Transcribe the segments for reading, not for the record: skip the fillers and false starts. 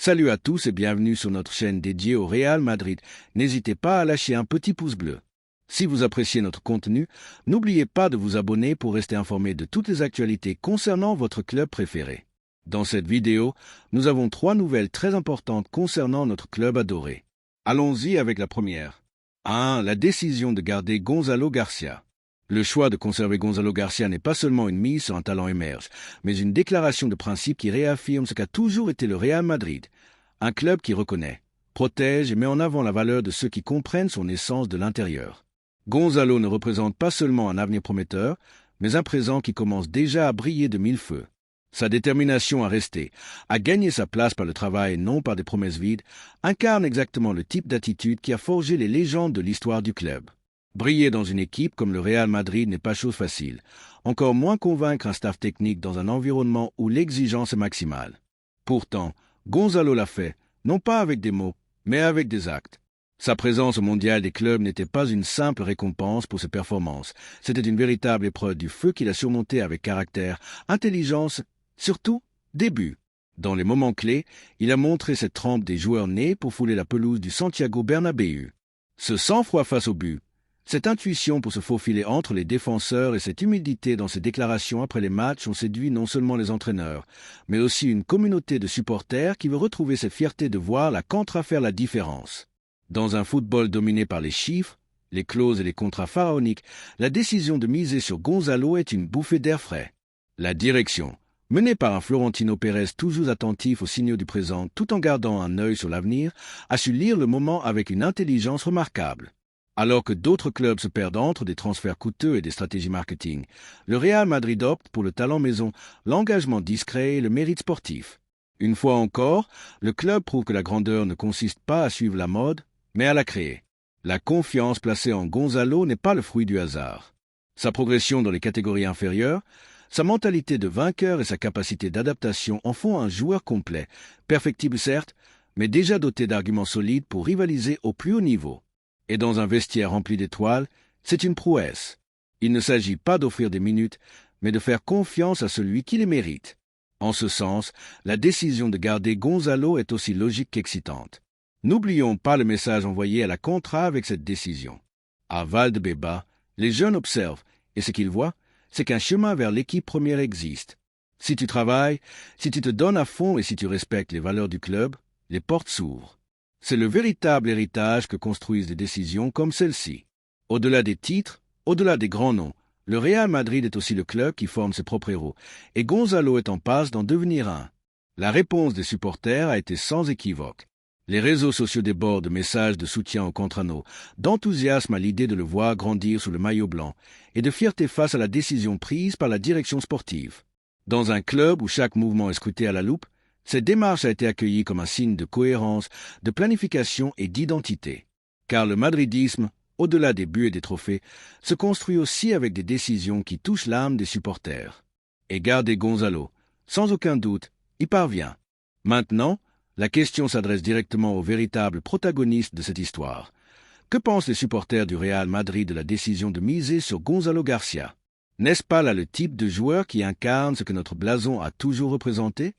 Salut à tous et bienvenue sur notre chaîne dédiée au Real Madrid. N'hésitez pas à lâcher un petit pouce bleu. Si vous appréciez notre contenu, n'oubliez pas de vous abonner pour rester informé de toutes les actualités concernant votre club préféré. Dans cette vidéo, nous avons 3 nouvelles très importantes concernant notre club adoré. Allons-y avec la première. 1. La décision de garder Gonzalo Garcia. Le choix de conserver Gonzalo Garcia n'est pas seulement une mise sur un talent émerge, mais une déclaration de principe qui réaffirme ce qu'a toujours été le Real Madrid, un club qui reconnaît, protège et met en avant la valeur de ceux qui comprennent son essence de l'intérieur. Gonzalo ne représente pas seulement un avenir prometteur, mais un présent qui commence déjà à briller de mille feux. Sa détermination à rester, à gagner sa place par le travail et non par des promesses vides, incarne exactement le type d'attitude qui a forgé les légendes de l'histoire du club. Briller dans une équipe comme le Real Madrid n'est pas chose facile, encore moins convaincre un staff technique dans un environnement où l'exigence est maximale. Pourtant, Gonzalo l'a fait, non pas avec des mots, mais avec des actes. Sa présence au mondial des clubs n'était pas une simple récompense pour ses performances, c'était une véritable épreuve du feu qu'il a surmonté avec caractère, intelligence, surtout début. Dans les moments clés, il a montré cette trempe des joueurs nés pour fouler la pelouse du Santiago Bernabéu. Ce sang-froid face au but, cette intuition pour se faufiler entre les défenseurs et cette humilité dans ses déclarations après les matchs ont séduit non seulement les entraîneurs, mais aussi une communauté de supporters qui veut retrouver cette fierté de voir la contra faire la différence. Dans un football dominé par les chiffres, les clauses et les contrats pharaoniques, la décision de miser sur Gonzalo est une bouffée d'air frais. La direction, menée par un Florentino Pérez toujours attentif aux signaux du présent tout en gardant un œil sur l'avenir, a su lire le moment avec une intelligence remarquable. Alors que d'autres clubs se perdent entre des transferts coûteux et des stratégies marketing, le Real Madrid opte pour le talent maison, l'engagement discret et le mérite sportif. Une fois encore, le club prouve que la grandeur ne consiste pas à suivre la mode, mais à la créer. La confiance placée en Gonzalo n'est pas le fruit du hasard. Sa progression dans les catégories inférieures, sa mentalité de vainqueur et sa capacité d'adaptation en font un joueur complet, perfectible certes, mais déjà doté d'arguments solides pour rivaliser au plus haut niveau. Et dans un vestiaire rempli d'étoiles, c'est une prouesse. Il ne s'agit pas d'offrir des minutes, mais de faire confiance à celui qui les mérite. En ce sens, la décision de garder Gonzalo est aussi logique qu'excitante. N'oublions pas le message envoyé à la contra avec cette décision. À Valdebebas, les jeunes observent, et ce qu'ils voient, c'est qu'un chemin vers l'équipe première existe. Si tu travailles, si tu te donnes à fond et si tu respectes les valeurs du club, les portes s'ouvrent. C'est le véritable héritage que construisent des décisions comme celle-ci. Au-delà des titres, au-delà des grands noms, le Real Madrid est aussi le club qui forme ses propres héros, et Gonzalo est en passe d'en devenir un. La réponse des supporters a été sans équivoque. Les réseaux sociaux débordent de messages de soutien au Contrano, d'enthousiasme à l'idée de le voir grandir sous le maillot blanc, et de fierté face à la décision prise par la direction sportive. Dans un club où chaque mouvement est scruté à la loupe, cette démarche a été accueillie comme un signe de cohérence, de planification et d'identité. Car le madridisme, au-delà des buts et des trophées, se construit aussi avec des décisions qui touchent l'âme des supporters. Et garder Gonzalo, sans aucun doute, y parvient. Maintenant, la question s'adresse directement aux véritables protagonistes de cette histoire. Que pensent les supporters du Real Madrid de la décision de miser sur Gonzalo Garcia? N'est-ce pas là le type de joueur qui incarne ce que notre blason a toujours représenté?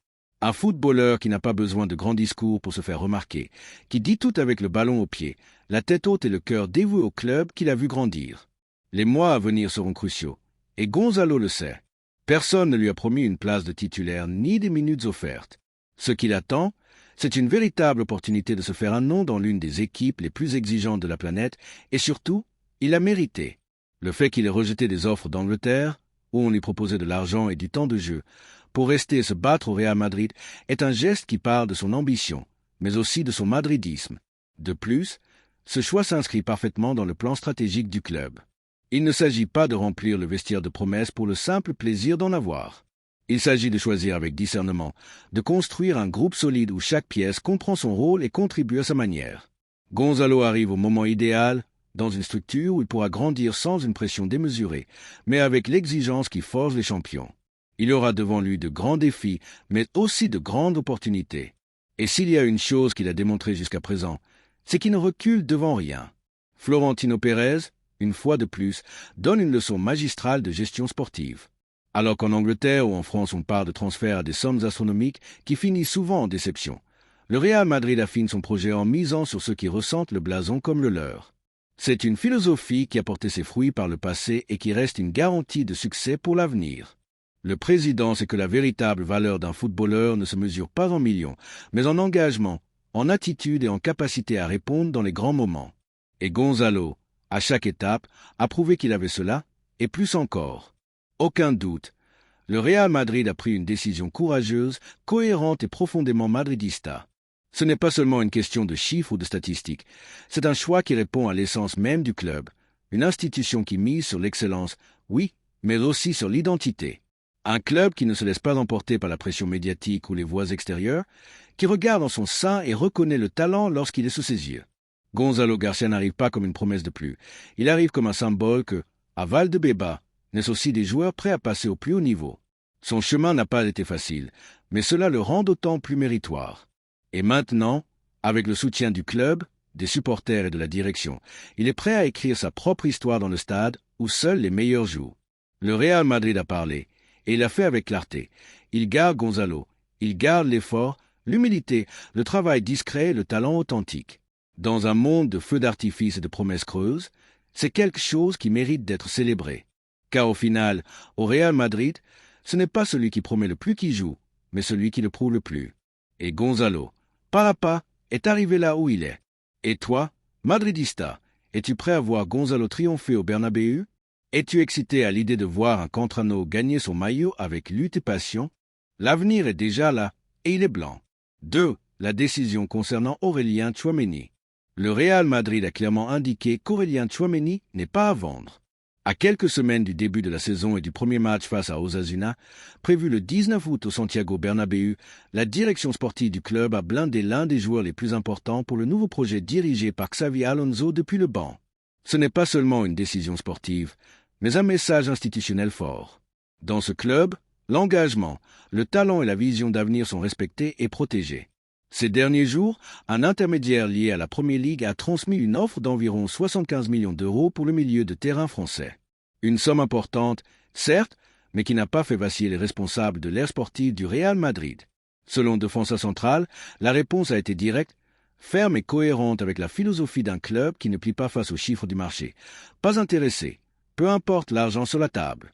Un footballeur qui n'a pas besoin de grands discours pour se faire remarquer, qui dit tout avec le ballon au pied, la tête haute et le cœur dévoué au club qu'il a vu grandir. Les mois à venir seront cruciaux, et Gonzalo le sait. Personne ne lui a promis une place de titulaire ni des minutes offertes. Ce qu'il attend, c'est une véritable opportunité de se faire un nom dans l'une des équipes les plus exigeantes de la planète, et surtout, il l'a mérité. Le fait qu'il ait rejeté des offres d'Angleterre, où on lui proposait de l'argent et du temps de jeu, pour rester et se battre au Real Madrid est un geste qui parle de son ambition, mais aussi de son madridisme. De plus, ce choix s'inscrit parfaitement dans le plan stratégique du club. Il ne s'agit pas de remplir le vestiaire de promesses pour le simple plaisir d'en avoir. Il s'agit de choisir avec discernement, de construire un groupe solide où chaque pièce comprend son rôle et contribue à sa manière. Gonzalo arrive au moment idéal, dans une structure où il pourra grandir sans une pression démesurée, mais avec l'exigence qui forge les champions. Il aura devant lui de grands défis, mais aussi de grandes opportunités. Et s'il y a une chose qu'il a démontrée jusqu'à présent, c'est qu'il ne recule devant rien. Florentino Pérez, une fois de plus, donne une leçon magistrale de gestion sportive. Alors qu'en Angleterre ou en France on parle de transferts à des sommes astronomiques qui finissent souvent en déception, Le Real Madrid affine son projet en misant sur ceux qui ressentent le blason comme le leur. C'est une philosophie qui a porté ses fruits par le passé et qui reste une garantie de succès pour l'avenir. Le président sait que la véritable valeur d'un footballeur ne se mesure pas en millions, mais en engagement, en attitude et en capacité à répondre dans les grands moments. Et Gonzalo, à chaque étape, a prouvé qu'il avait cela, et plus encore. Aucun doute, le Real Madrid a pris une décision courageuse, cohérente et profondément madridista. Ce n'est pas seulement une question de chiffres ou de statistiques, c'est un choix qui répond à l'essence même du club, une institution qui mise sur l'excellence, oui, mais aussi sur l'identité. Un club qui ne se laisse pas emporter par la pression médiatique ou les voix extérieures, qui regarde en son sein et reconnaît le talent lorsqu'il est sous ses yeux. Gonzalo Garcia n'arrive pas comme une promesse de plus, il arrive comme un symbole que, à Valdebeba, naissent aussi des joueurs prêts à passer au plus haut niveau. Son chemin n'a pas été facile, mais cela le rend d'autant plus méritoire. Et maintenant, avec le soutien du club, des supporters et de la direction, il est prêt à écrire sa propre histoire dans le stade où seuls les meilleurs jouent. Le Real Madrid a parlé, et il l'a fait avec clarté. Il garde Gonzalo, il garde l'effort, l'humilité, le travail discret et le talent authentique. Dans un monde de feux d'artifice et de promesses creuses, c'est quelque chose qui mérite d'être célébré. Car au final, au Real Madrid, ce n'est pas celui qui promet le plus qui joue, mais celui qui le prouve le plus. Et Gonzalo, pas à pas, est arrivé là où il est. Et toi, madridista, es-tu prêt à voir Gonzalo triompher au Bernabéu? Es-tu excité à l'idée de voir un Contrano gagner son maillot avec lutte et passion? L'avenir est déjà là, et il est blanc. 2. La décision concernant Aurélien Tchouaméni. Le Real Madrid a clairement indiqué qu'Aurélien Tchouaméni n'est pas à vendre. À quelques semaines du début de la saison et du premier match face à Osasuna, prévu le 19 août au Santiago Bernabéu, la direction sportive du club a blindé l'un des joueurs les plus importants pour le nouveau projet dirigé par Xavi Alonso depuis le banc. Ce n'est pas seulement une décision sportive, mais un message institutionnel fort. Dans ce club, l'engagement, le talent et la vision d'avenir sont respectés et protégés. Ces derniers jours, un intermédiaire lié à la Premier League a transmis une offre d'environ 75 millions d'euros pour le milieu de terrain français. Une somme importante, certes, mais qui n'a pas fait vaciller les responsables de l'ère sportive du Real Madrid. Selon Defensa Central, la réponse a été directe, ferme et cohérente avec la philosophie d'un club qui ne plie pas face aux chiffres du marché. Pas intéressé, peu importe l'argent sur la table.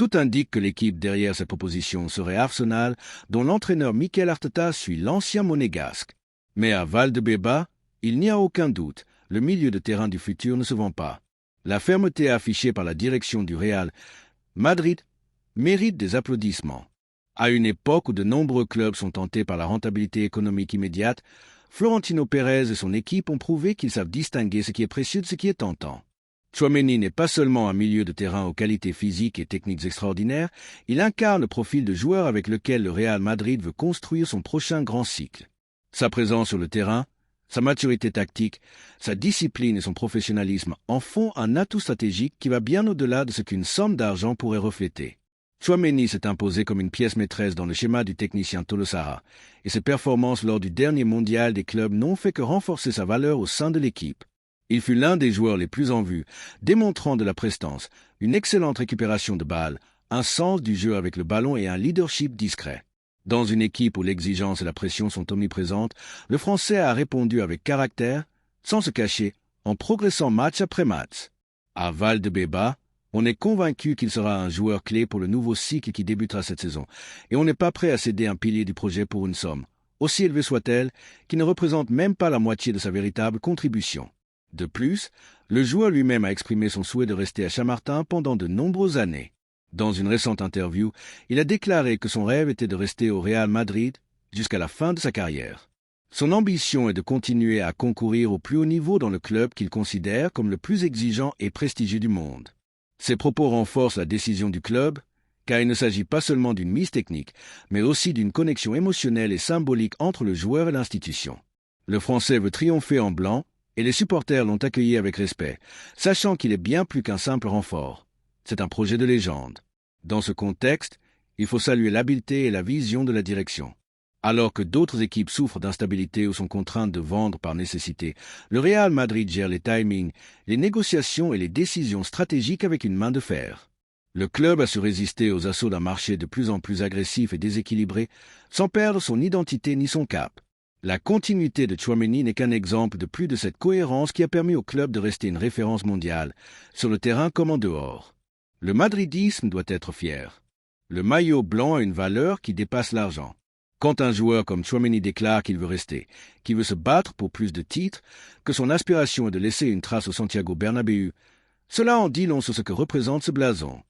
Tout indique que l'équipe derrière cette proposition serait Arsenal, dont l'entraîneur Mikel Arteta suit l'ancien monégasque. Mais à Valdebeba, il n'y a aucun doute, le milieu de terrain du futur ne se vend pas. La fermeté affichée par la direction du Real Madrid mérite des applaudissements. À une époque où de nombreux clubs sont tentés par la rentabilité économique immédiate, Florentino Pérez et son équipe ont prouvé qu'ils savent distinguer ce qui est précieux de ce qui est tentant. Tchouaméni n'est pas seulement un milieu de terrain aux qualités physiques et techniques extraordinaires, il incarne le profil de joueur avec lequel le Real Madrid veut construire son prochain grand cycle. Sa présence sur le terrain, sa maturité tactique, sa discipline et son professionnalisme en font un atout stratégique qui va bien au-delà de ce qu'une somme d'argent pourrait refléter. Tchouaméni s'est imposé comme une pièce maîtresse dans le schéma du technicien Tolosara, et ses performances lors du dernier mondial des clubs n'ont fait que renforcer sa valeur au sein de l'équipe. Il fut l'un des joueurs les plus en vue, démontrant de la prestance, une excellente récupération de balles, un sens du jeu avec le ballon et un leadership discret. Dans une équipe où l'exigence et la pression sont omniprésentes, le Français a répondu avec caractère, sans se cacher, en progressant match après match. À Valdebeba, on est convaincu qu'il sera un joueur clé pour le nouveau cycle qui débutera cette saison, et on n'est pas prêt à céder un pilier du projet pour une somme, aussi élevée soit-elle, qui ne représente même pas la moitié de sa véritable contribution. De plus, le joueur lui-même a exprimé son souhait de rester à Chamartin pendant de nombreuses années. Dans une récente interview, il a déclaré que son rêve était de rester au Real Madrid jusqu'à la fin de sa carrière. Son ambition est de continuer à concourir au plus haut niveau dans le club qu'il considère comme le plus exigeant et prestigieux du monde. Ces propos renforcent la décision du club, car il ne s'agit pas seulement d'une mise technique, mais aussi d'une connexion émotionnelle et symbolique entre le joueur et l'institution. Le Français veut triompher en blanc, et les supporters l'ont accueilli avec respect, sachant qu'il est bien plus qu'un simple renfort. C'est un projet de légende. Dans ce contexte, il faut saluer l'habileté et la vision de la direction. Alors que d'autres équipes souffrent d'instabilité ou sont contraintes de vendre par nécessité, le Real Madrid gère les timings, les négociations et les décisions stratégiques avec une main de fer. Le club a su résister aux assauts d'un marché de plus en plus agressif et déséquilibré, sans perdre son identité ni son cap. La continuité de Tchouaméni n'est qu'un exemple de plus de cette cohérence qui a permis au club de rester une référence mondiale, sur le terrain comme en dehors. Le madridisme doit être fier. Le maillot blanc a une valeur qui dépasse l'argent. Quand un joueur comme Tchouaméni déclare qu'il veut rester, qu'il veut se battre pour plus de titres, que son aspiration est de laisser une trace au Santiago Bernabéu, cela en dit long sur ce que représente ce blason.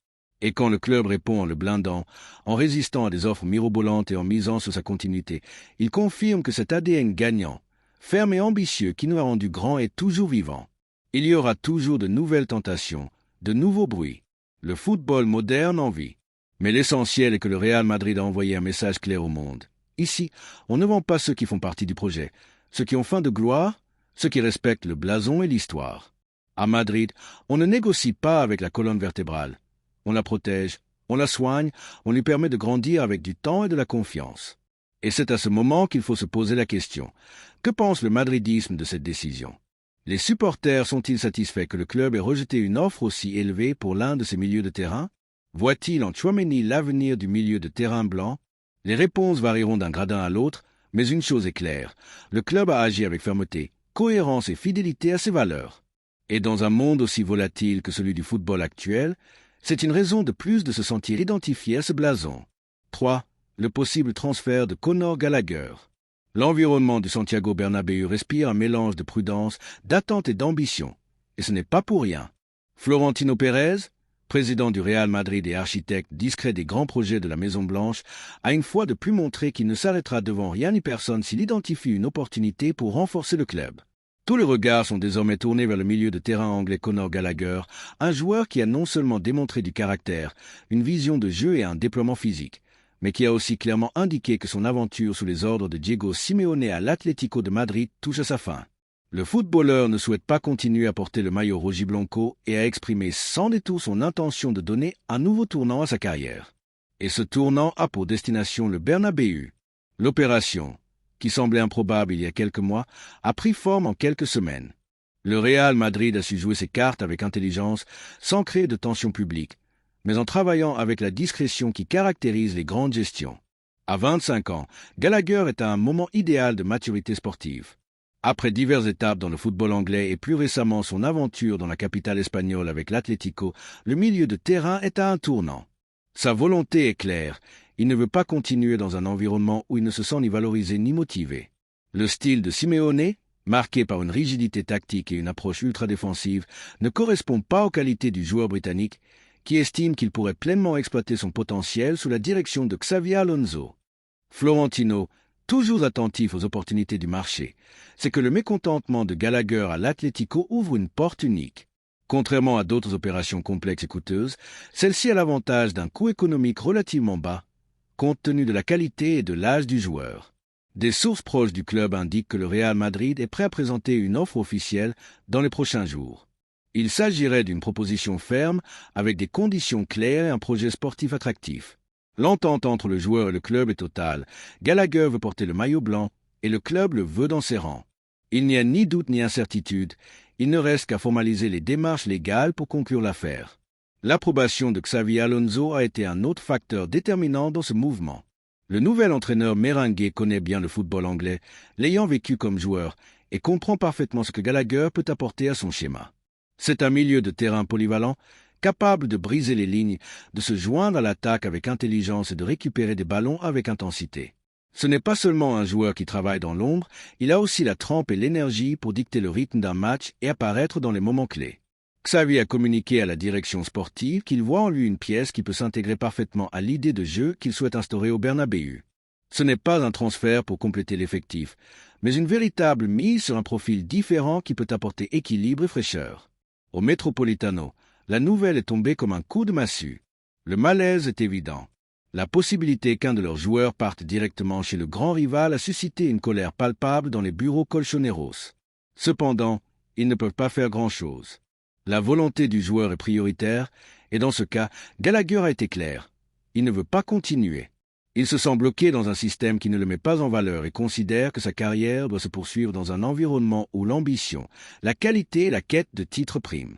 Et quand le club répond en le blindant, en résistant à des offres mirobolantes et en misant sur sa continuité, il confirme que cet ADN gagnant, ferme et ambitieux qui nous a rendus grands est toujours vivant. Il y aura toujours de nouvelles tentations, de nouveaux bruits. Le football moderne en vit. Mais l'essentiel est que le Real Madrid a envoyé un message clair au monde. Ici, on ne vend pas ceux qui font partie du projet, ceux qui ont faim de gloire, ceux qui respectent le blason et l'histoire. À Madrid, on ne négocie pas avec la colonne vertébrale. On la protège, on la soigne, on lui permet de grandir avec du temps et de la confiance. Et c'est à ce moment qu'il faut se poser la question. Que pense le madridisme de cette décision? Les supporters sont-ils satisfaits que le club ait rejeté une offre aussi élevée pour l'un de ses milieux de terrain? Voit-il en Tchouaméni l'avenir du milieu de terrain blanc? Les réponses varieront d'un gradin à l'autre, mais une chose est claire. Le club a agi avec fermeté, cohérence et fidélité à ses valeurs. Et dans un monde aussi volatile que celui du football actuel, c'est une raison de plus de se sentir identifié à ce blason. 3. Le possible transfert de Conor Gallagher. L'environnement du Santiago Bernabéu respire un mélange de prudence, d'attente et d'ambition. Et ce n'est pas pour rien. Florentino Pérez, président du Real Madrid et architecte discret des grands projets de la Maison-Blanche, a une fois de plus montré qu'il ne s'arrêtera devant rien ni personne s'il identifie une opportunité pour renforcer le club. Tous les regards sont désormais tournés vers le milieu de terrain anglais Conor Gallagher, un joueur qui a non seulement démontré du caractère, une vision de jeu et un déploiement physique, mais qui a aussi clairement indiqué que son aventure sous les ordres de Diego Simeone à l'Atlético de Madrid touche à sa fin. Le footballeur ne souhaite pas continuer à porter le maillot rojiblanco et a exprimé sans détour son intention de donner un nouveau tournant à sa carrière. Et ce tournant a pour destination le Bernabéu. L'opération, qui semblait improbable il y a quelques mois, a pris forme en quelques semaines. Le Real Madrid a su jouer ses cartes avec intelligence, sans créer de tension publique, mais en travaillant avec la discrétion qui caractérise les grandes gestions. À 25 ans, Gallagher est à un moment idéal de maturité sportive. Après diverses étapes dans le football anglais et plus récemment son aventure dans la capitale espagnole avec l'Atlético, le milieu de terrain est à un tournant. Sa volonté est claire. Il ne veut pas continuer dans un environnement où il ne se sent ni valorisé ni motivé. Le style de Simeone, marqué par une rigidité tactique et une approche ultra-défensive, ne correspond pas aux qualités du joueur britannique, qui estime qu'il pourrait pleinement exploiter son potentiel sous la direction de Xavi Alonso. Florentino, toujours attentif aux opportunités du marché, c'est que le mécontentement de Gallagher à l'Atlético ouvre une porte unique. Contrairement à d'autres opérations complexes et coûteuses, celle-ci a l'avantage d'un coût économique relativement bas, compte tenu de la qualité et de l'âge du joueur. Des sources proches du club indiquent que le Real Madrid est prêt à présenter une offre officielle dans les prochains jours. Il s'agirait d'une proposition ferme, avec des conditions claires et un projet sportif attractif. L'entente entre le joueur et le club est totale. Gallagher veut porter le maillot blanc, et le club le veut dans ses rangs. Il n'y a ni doute ni incertitude. Il ne reste qu'à formaliser les démarches légales pour conclure l'affaire. L'approbation de Xavi Alonso a été un autre facteur déterminant dans ce mouvement. Le nouvel entraîneur merengue connaît bien le football anglais, l'ayant vécu comme joueur, et comprend parfaitement ce que Gallagher peut apporter à son schéma. C'est un milieu de terrain polyvalent, capable de briser les lignes, de se joindre à l'attaque avec intelligence et de récupérer des ballons avec intensité. Ce n'est pas seulement un joueur qui travaille dans l'ombre, il a aussi la trempe et l'énergie pour dicter le rythme d'un match et apparaître dans les moments clés. Xavi a communiqué à la direction sportive qu'il voit en lui une pièce qui peut s'intégrer parfaitement à l'idée de jeu qu'il souhaite instaurer au Bernabéu. Ce n'est pas un transfert pour compléter l'effectif, mais une véritable mise sur un profil différent qui peut apporter équilibre et fraîcheur. Au Metropolitano, la nouvelle est tombée comme un coup de massue. Le malaise est évident. La possibilité qu'un de leurs joueurs parte directement chez le grand rival a suscité une colère palpable dans les bureaux colchoneros. Cependant, ils ne peuvent pas faire grand-chose. La volonté du joueur est prioritaire, et dans ce cas, Gallagher a été clair. Il ne veut pas continuer. Il se sent bloqué dans un système qui ne le met pas en valeur et considère que sa carrière doit se poursuivre dans un environnement où l'ambition, la qualité et la quête de titres priment.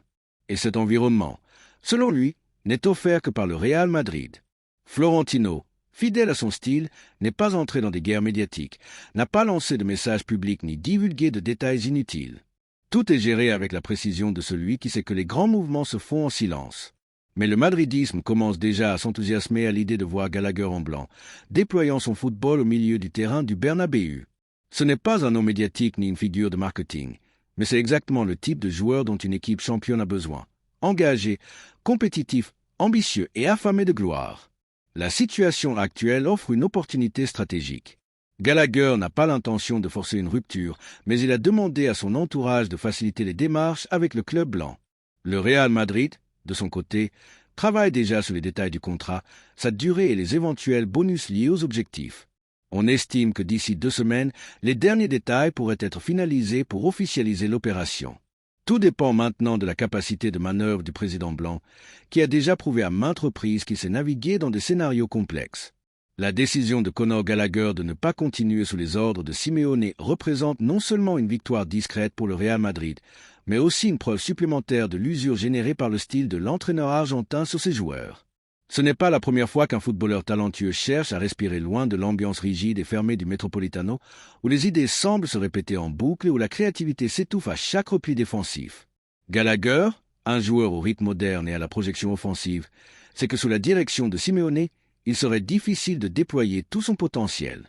Et cet environnement, selon lui, n'est offert que par le Real Madrid. Florentino, Fidèle à son style, n'est pas entré dans des guerres médiatiques, n'a pas lancé de messages publics ni divulgué de détails inutiles. Tout est géré avec la précision de celui qui sait que les grands mouvements se font en silence. Mais le madridisme commence déjà à s'enthousiasmer à l'idée de voir Gallagher en blanc, déployant son football au milieu du terrain du Bernabéu. Ce n'est pas un nom médiatique ni une figure de marketing, mais c'est exactement le type de joueur dont une équipe championne a besoin. Engagé, compétitif, ambitieux et affamé de gloire. La situation actuelle offre une opportunité stratégique. Gallagher n'a pas l'intention de forcer une rupture, mais il a demandé à son entourage de faciliter les démarches avec le club blanc. Le Real Madrid, de son côté, travaille déjà sur les détails du contrat, sa durée et les éventuels bonus liés aux objectifs. On estime que d'ici 2 semaines, les derniers détails pourraient être finalisés pour officialiser l'opération. Tout dépend maintenant de la capacité de manœuvre du président blanc, qui a déjà prouvé à maintes reprises qu'il sait naviguer dans des scénarios complexes. La décision de Conor Gallagher de ne pas continuer sous les ordres de Simeone représente non seulement une victoire discrète pour le Real Madrid, mais aussi une preuve supplémentaire de l'usure générée par le style de l'entraîneur argentin sur ses joueurs. Ce n'est pas la première fois qu'un footballeur talentueux cherche à respirer loin de l'ambiance rigide et fermée du Metropolitano, où les idées semblent se répéter en boucle et où la créativité s'étouffe à chaque repli défensif. Gallagher, un joueur au rythme moderne et à la projection offensive, sait que sous la direction de Simeone, il serait difficile de déployer tout son potentiel.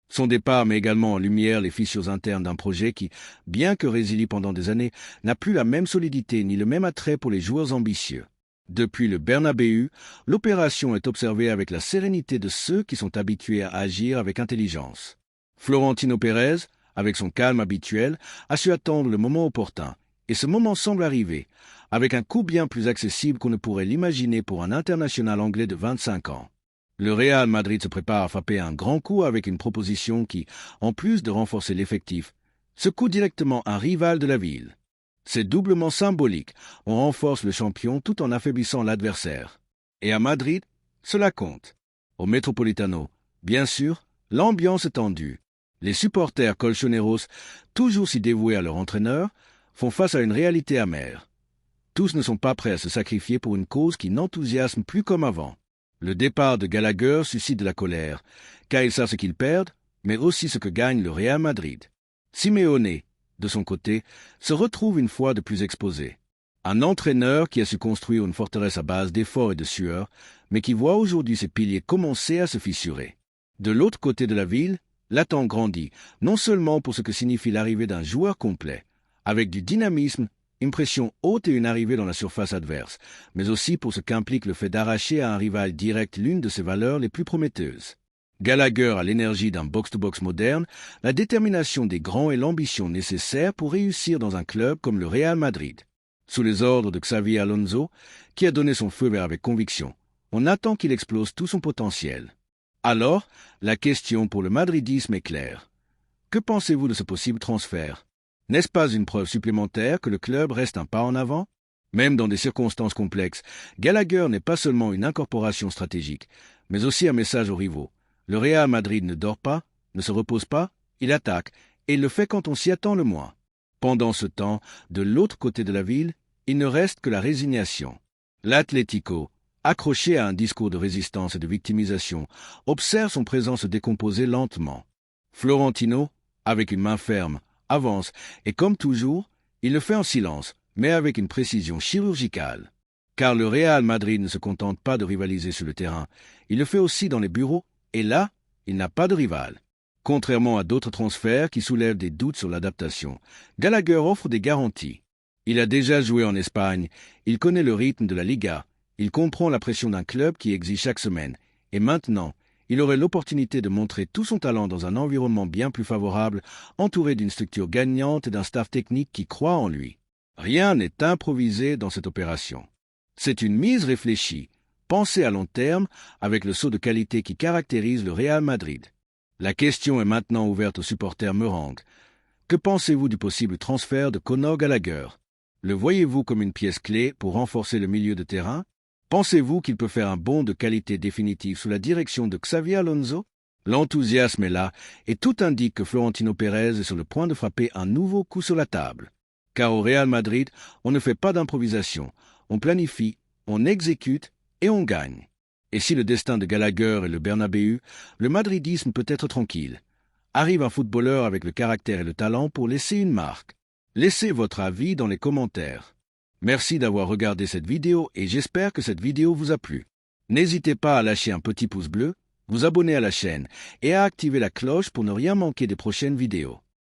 Son départ met également en lumière les fissures internes d'un projet qui, bien que résilié pendant des années, n'a plus la même solidité ni le même attrait pour les joueurs ambitieux. Depuis le Bernabéu, l'opération est observée avec la sérénité de ceux qui sont habitués à agir avec intelligence. Florentino Pérez, avec son calme habituel, a su attendre le moment opportun, et ce moment semble arriver, avec un coût bien plus accessible qu'on ne pourrait l'imaginer pour un international anglais de 25 ans. Le Real Madrid se prépare à frapper un grand coup avec une proposition qui, en plus de renforcer l'effectif, secoue directement un rival de la ville. C'est doublement symbolique, on renforce le champion tout en affaiblissant l'adversaire. Et à Madrid, cela compte. Au Metropolitano, bien sûr, l'ambiance est tendue. Les supporters colchoneros, toujours si dévoués à leur entraîneur, font face à une réalité amère. Tous ne sont pas prêts à se sacrifier pour une cause qui n'enthousiasme plus comme avant. Le départ de Gallagher suscite de la colère, car ils savent ce qu'ils perdent, mais aussi ce que gagne le Real Madrid. Simeone, de son côté, se retrouve une fois de plus exposé. Un entraîneur qui a su construire une forteresse à base d'efforts et de sueur, mais qui voit aujourd'hui ses piliers commencer à se fissurer. De l'autre côté de la ville, l'attente grandit, non seulement pour ce que signifie l'arrivée d'un joueur complet, avec du dynamisme, une pression haute et une arrivée dans la surface adverse, mais aussi pour ce qu'implique le fait d'arracher à un rival direct l'une de ses valeurs les plus prometteuses. Gallagher a l'énergie d'un box-to-box moderne, la détermination des grands et l'ambition nécessaire pour réussir dans un club comme le Real Madrid. Sous les ordres de Xavi Alonso, qui a donné son feu vert avec conviction, on attend qu'il explose tout son potentiel. Alors, la question pour le madridisme est claire. Que pensez-vous de ce possible transfert? N'est-ce pas une preuve supplémentaire que le club reste un pas en avant? Même dans des circonstances complexes, Gallagher n'est pas seulement une incorporation stratégique, mais aussi un message aux rivaux. Le Real Madrid ne dort pas, ne se repose pas, il attaque, et il le fait quand on s'y attend le moins. Pendant ce temps, de l'autre côté de la ville, il ne reste que la résignation. L'Atlético, accroché à un discours de résistance et de victimisation, observe son présent se décomposer lentement. Florentino, avec une main ferme, avance, et comme toujours, il le fait en silence, mais avec une précision chirurgicale. Car le Real Madrid ne se contente pas de rivaliser sur le terrain, il le fait aussi dans les bureaux, et là, il n'a pas de rival. Contrairement à d'autres transferts qui soulèvent des doutes sur l'adaptation, Gallagher offre des garanties. Il a déjà joué en Espagne, il connaît le rythme de la Liga, il comprend la pression d'un club qui exige chaque semaine, et maintenant, il aurait l'opportunité de montrer tout son talent dans un environnement bien plus favorable, entouré d'une structure gagnante et d'un staff technique qui croit en lui. Rien n'est improvisé dans cette opération. C'est une mise réfléchie, pensée à long terme, avec le saut de qualité qui caractérise le Real Madrid. La question est maintenant ouverte aux supporters meringues. Que pensez-vous du possible transfert de Conor Gallagher? Le voyez-vous comme une pièce clé pour renforcer le milieu de terrain? Pensez-vous qu'il peut faire un bond de qualité définitive sous la direction de Xavi Alonso? L'enthousiasme est là, et tout indique que Florentino Pérez est sur le point de frapper un nouveau coup sur la table. Car au Real Madrid, on ne fait pas d'improvisation, on planifie, on exécute et on gagne. Et si le destin de Gallagher est le Bernabéu, le madridisme peut être tranquille. Arrive un footballeur avec le caractère et le talent pour laisser une marque. Laissez votre avis dans les commentaires. Merci d'avoir regardé cette vidéo et j'espère que cette vidéo vous a plu. N'hésitez pas à lâcher un petit pouce bleu, vous abonner à la chaîne et à activer la cloche pour ne rien manquer des prochaines vidéos.